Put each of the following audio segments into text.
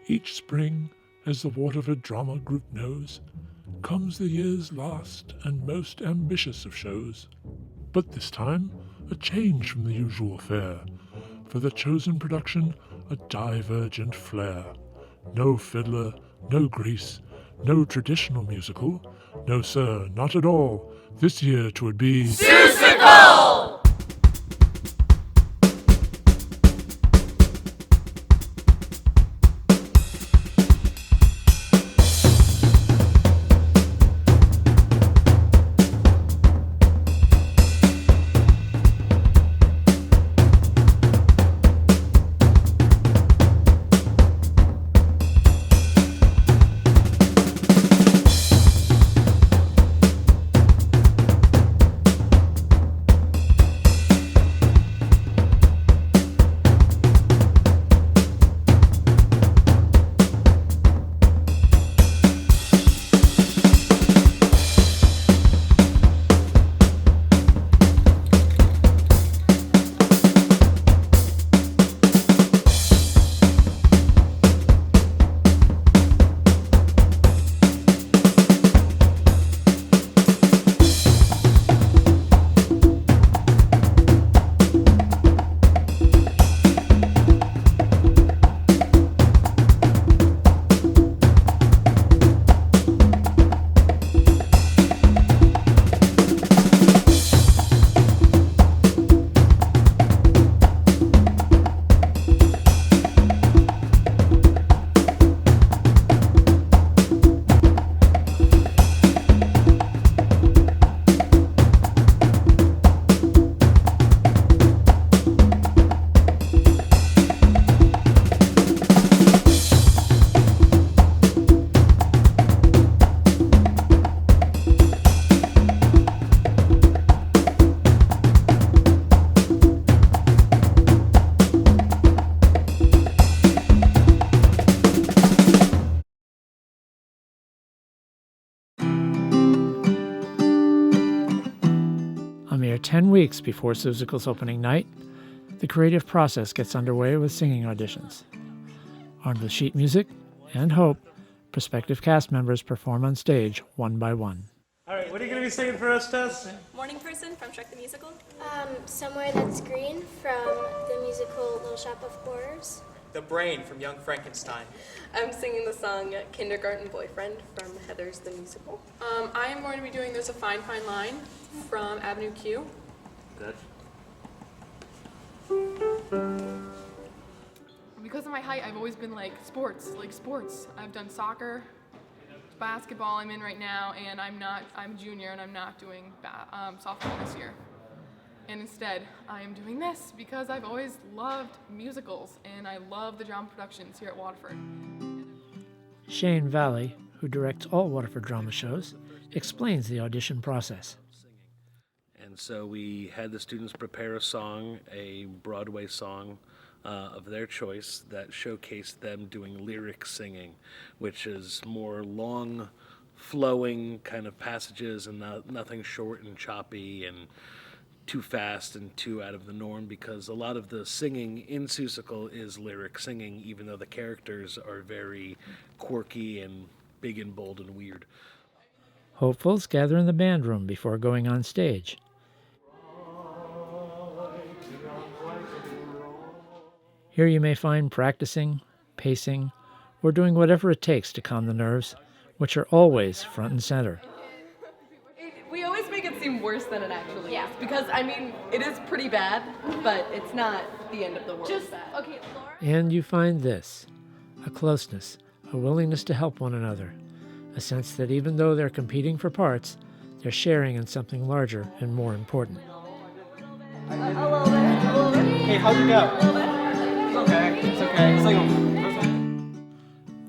Each spring, as the Waterford Drama Group knows, comes the year's last and most ambitious of shows. But this time, a change from the usual fare. For the chosen production, a divergent flair. No fiddler, no Grease, no traditional musical. No, sir, not at all. This year 'twould be Seussical! A mere 10 weeks before Seusical's opening night, the creative process gets underway with singing auditions. Armed with sheet music and hope, prospective cast members perform on stage one by one. All right, what are you going to be singing for us, Tess? Morning Person from Shrek the Musical. Somewhere That's Green from the musical Little Shop of Horrors. The Brain from Young Frankenstein. I'm singing the song Kindergarten Boyfriend from Heathers the Musical. I am going to be doing There's a Fine Fine Line from Avenue Q. Good. Because of my height, I've always been like sports. I've done soccer, basketball I'm in right now, and I'm a junior and I'm not doing softball this year. And instead, I am doing this because I've always loved musicals and I love the drama productions here at Waterford. Shane Valley, who directs all Waterford drama shows, explains the audition process. And so we had the students prepare a song, a Broadway song of their choice that showcased them doing lyric singing, which is more long, flowing kind of passages and nothing short and choppy and too fast and too out of the norm, because a lot of the singing in Seussical is lyric singing, even though the characters are very quirky and big and bold and weird. Hopefuls gather in the band room before going on stage. Here you may find practicing, pacing, or doing whatever it takes to calm the nerves, which are always front and center. We always make it seem worse than it actually is. Because, I mean, it is pretty bad, but it's not the end of the world. Okay, Laura. And you find this, a closeness, a willingness to help one another, a sense that even though they're competing for parts, they're sharing in something larger and more important. A little bit. Hey, how'd it go? It's okay. It's like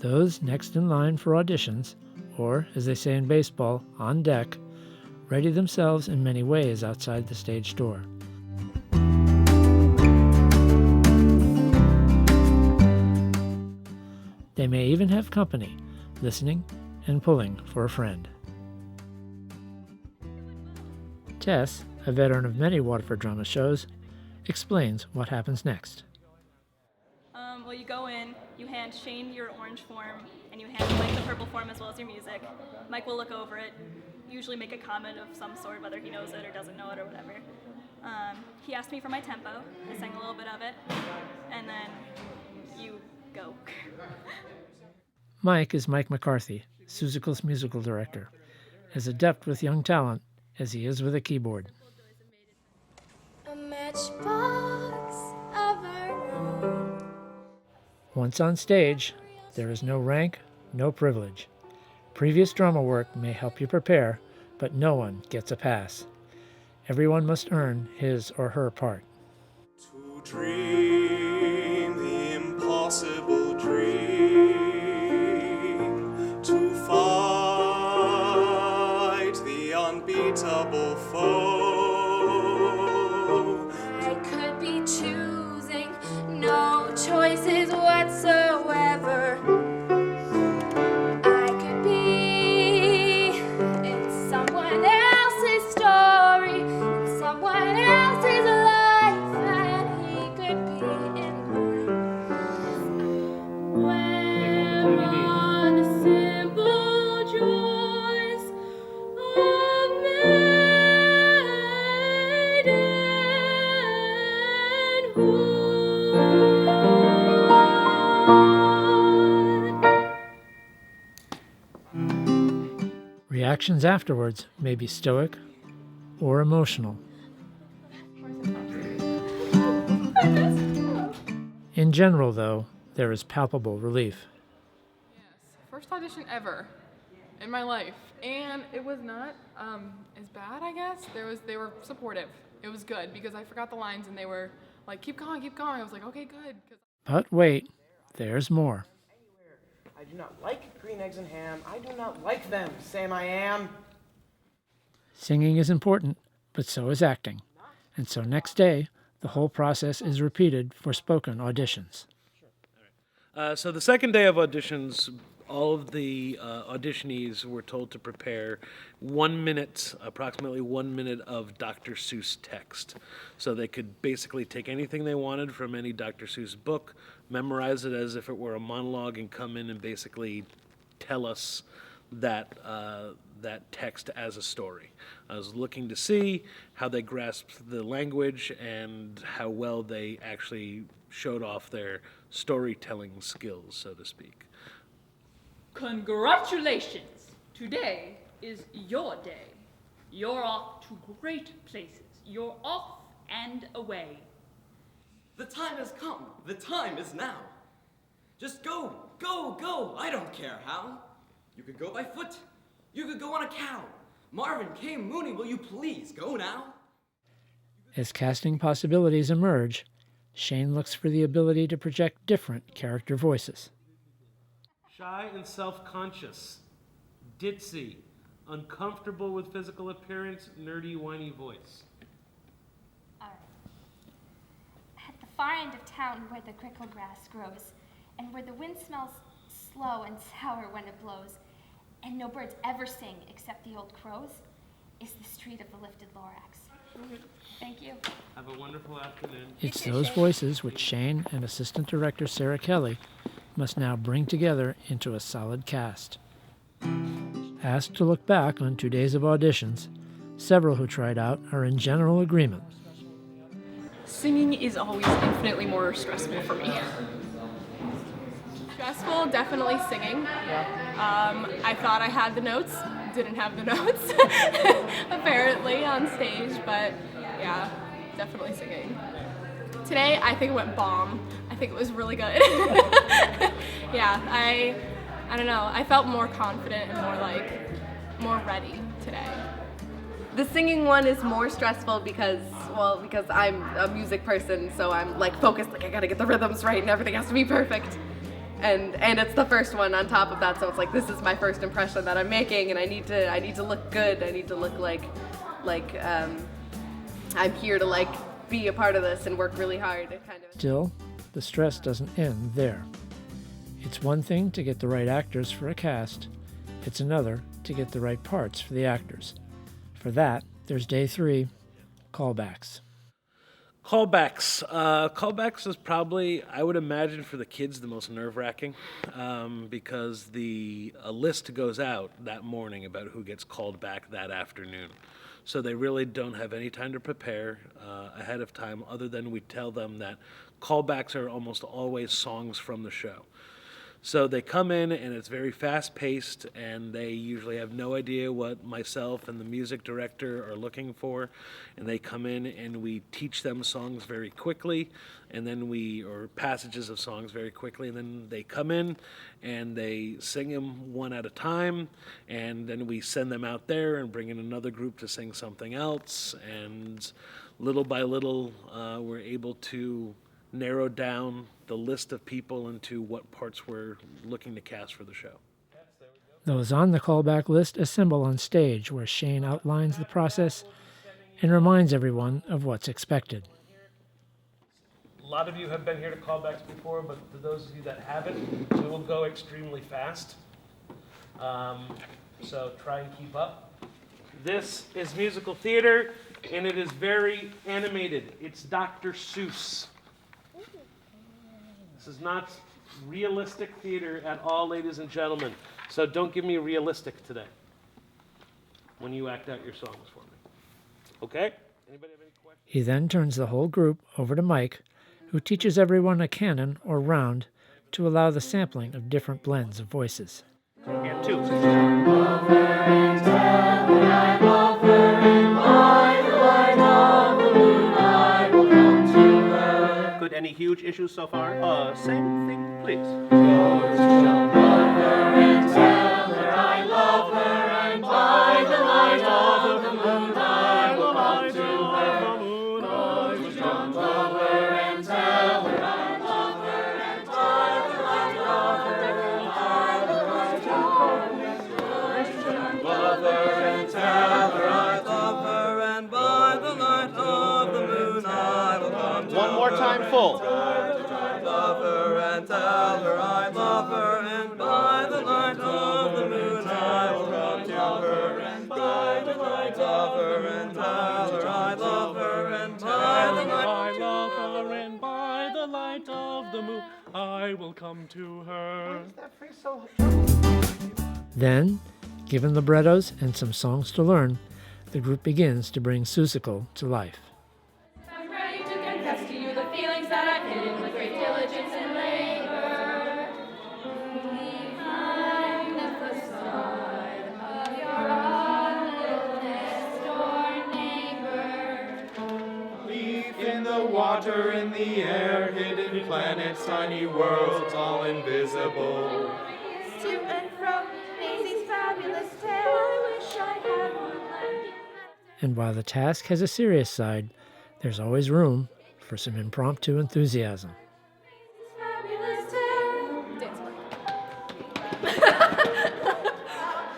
Those next in line for auditions, or as they say in baseball, on deck, ready themselves in many ways outside the stage door. They may even have company, listening and pulling for a friend. Tess, a veteran of many Waterford drama shows, explains what happens next. Well, you go in, you hand Shane your orange form, and you hand Mike the purple form as well as your music. Mike will look over it, usually make a comment of some sort, whether he knows it or doesn't know it or whatever. He asked me for my tempo. I sang a little bit of it, and then you go. Mike is Mike McCarthy, Seusical's musical director, as adept with young talent as he is with a keyboard. A matchbox of our own. Once on stage, there is no rank, no privilege. Previous drama work may help you prepare, but no one gets a pass. Everyone must earn his or her part. To dream the impossible dream, to fight the unbeatable foe. I could be choosing no choices whatsoever. I could be in someone else's story, in someone else's life, and he could be in mine. Where are the simple joys of maidenhood? Reactions afterwards may be stoic or emotional. In general, though, there is palpable relief. Yes, first audition ever in my life, and it was not as bad, I guess. They were supportive. It was good because I forgot the lines, and they were like, keep going, keep going. I was like, okay, good. But wait, there's more. I do not like green eggs and ham. I do not like them. Sam, I am. Singing is important, but so is acting. And so next day, the whole process is repeated for spoken auditions. So the second day of auditions, all of the auditionees were told to prepare 1 minute, approximately 1 minute of Dr. Seuss text. So they could basically take anything they wanted from any Dr. Seuss book, memorize it as if it were a monologue, and come in and basically tell us that text as a story. I was looking to see how they grasped the language and how well they actually showed off their storytelling skills, so to speak. Congratulations! Today is your day. You're off to great places. You're off and away. The time has come. The time is now. Just go, go, go. I don't care how. You could go by foot. You could go on a cow. Marvin K. Mooney, will you please go now? As casting possibilities emerge, Shane looks for the ability to project different character voices. Shy and self-conscious, ditzy, uncomfortable with physical appearance, nerdy, whiny voice. Alright. At the far end of town where the crickle grass grows, and where the wind smells slow and sour when it blows, and no birds ever sing except the old crows, is the street of the lifted Lorax. Thank you. Have a wonderful afternoon. It's those voices which Shane and assistant director Sarah Kelly must now bring together into a solid cast. Asked to look back on 2 days of auditions, several who tried out are in general agreement. Singing is always infinitely more stressful for me. Stressful, definitely singing. I thought I had the notes, didn't have the notes, apparently, on stage, but yeah, definitely singing. Today, I think it went bomb. I think it was really good. Yeah, I don't know, I felt more confident and more ready today. The singing one is more stressful because I'm a music person, so I'm like focused, like I gotta get the rhythms right and everything has to be perfect. And it's the first one on top of that, so it's like this is my first impression that I'm making, and I need to look good. I need to look like I'm here to like be a part of this and work really hard. Kind of. Still, the stress doesn't end there. It's one thing to get the right actors for a cast. It's another to get the right parts for the actors. For that, there's day 3, callbacks. Callbacks. Callbacks is probably, I would imagine, for the kids the most nerve-wracking because a list goes out that morning about who gets called back that afternoon. So they really don't have any time to prepare ahead of time, other than we tell them that callbacks are almost always songs from the show. So they come in and it's very fast-paced, and they usually have no idea what myself and the music director are looking for. And they come in and we teach them songs very quickly, and then or passages of songs very quickly, and then they come in and they sing them one at a time, and then we send them out there and bring in another group to sing something else, and little by little we're able to narrow down the list of people into what parts we're looking to cast for the show. Those on the callback list assemble on stage, where Shane outlines the process and reminds everyone of what's expected. A lot of you have been here to callbacks before, but for those of you that haven't, we will go extremely fast. So try and keep up. This is musical theater, and it is very animated. It's Dr. Seuss. This is not realistic theater at all, ladies and gentlemen. So don't give me realistic today when you act out your songs for me. Okay? Anybody have any questions? He then turns the whole group over to Mike, who teaches everyone a canon or round to allow the sampling of different blends of voices. And two. Good. Any huge issues so far? Same thing, please. Jump over and tell her I love her, and by the light of the moon I will come to her. Jump over and tell her I love her, and by the light of the moon I will come to her. One more time, full. Love her and tell her I love her, and by the light of the moon I will come to her. And by the light of her and tell her I love her, and by the light I love her, and by the light of the moon I will come to her. Then, given librettos and some songs to learn, the group begins to bring Seussical to life. I'm ready to confess to you the feelings that I've hidden with great diligence and labor. Behind the facade of your next door neighbor. Leaf in the water, in the air, hidden planets, tiny worlds, all invisible. To and fro, Maisie's fabulous tale. I wish I had one like. And while the task has a serious side, there's always room for some impromptu enthusiasm. Fabulous tale.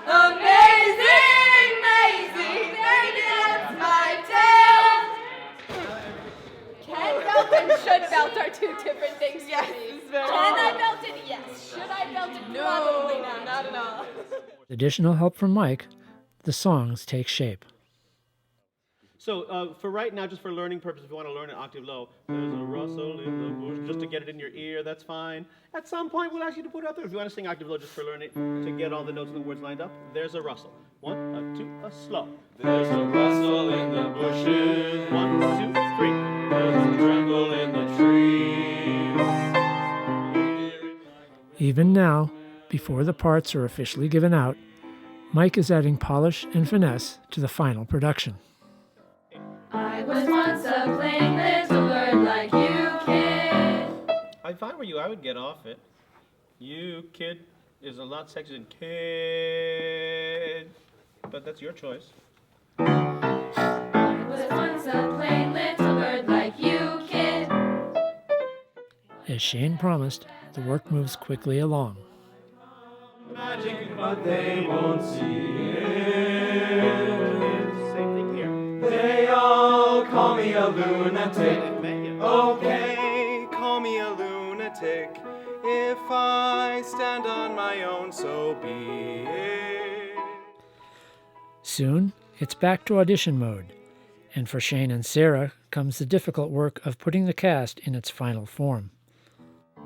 Amazing, Maisie, baby, that's my tale. Can belt and should belt are two different things for me. Can I belt it? Yes. Should I belt it? Probably not. Not at all. With additional help from Mike, the songs take shape. So for right now, just for learning purposes, if you want to learn an octave low, there's a rustle in the bush, just to get it in your ear, that's fine. At some point, we'll ask you to put it out there. If you want to sing octave low just for learning, to get all the notes and the words lined up, there's a rustle. 1, a 2, a slow. There's a rustle in the bushes. 1, 2, 3. There's a tremble in the trees. Even now, before the parts are officially given out, Mike is adding polish and finesse to the final production. I was once a plain little bird like you, kid. If I were you, I would get off it. You, kid, is a lot sexier than kid. But that's your choice. I was once a plain little bird like you, kid. As Shane promised, the work moves quickly along. Magic, but they won't see it. Same thing here. They all call me a lunatic. Okay, call me a lunatic. If I stand on my own, so be it. Soon, it's back to audition mode, And for Shane and Sarah comes the difficult work of putting the cast in its final form.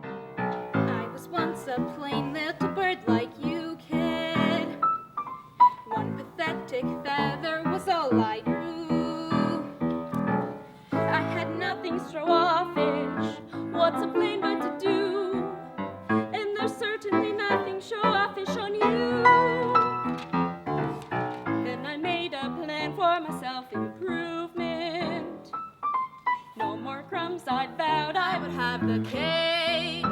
I was once a plain little bird like you, kid. One pathetic feather was all I grew. I had nothing show-offish. What's a plain bird to do? And there's certainly nothing show-offish on you. Then I made a plan for my self-improvement. No more crumbs, I vowed I would have the cake.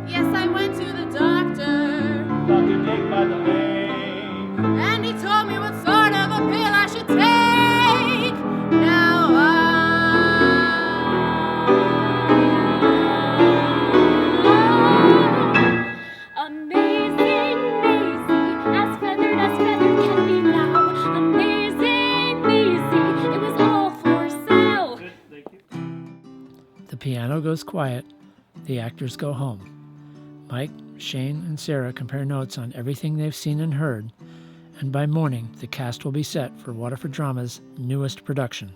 Yes, I went to the doctor. Dr. Dick by the lake. And he told me what sort of a pill I should take. Now amazing Maisie, as feathered can be now. Amazing Maisie, it was all for sale. The piano goes quiet. The actors go home. Mike, Shane, and Sarah compare notes on everything they've seen and heard, and by morning, the cast will be set for WATERFORDrama's newest production.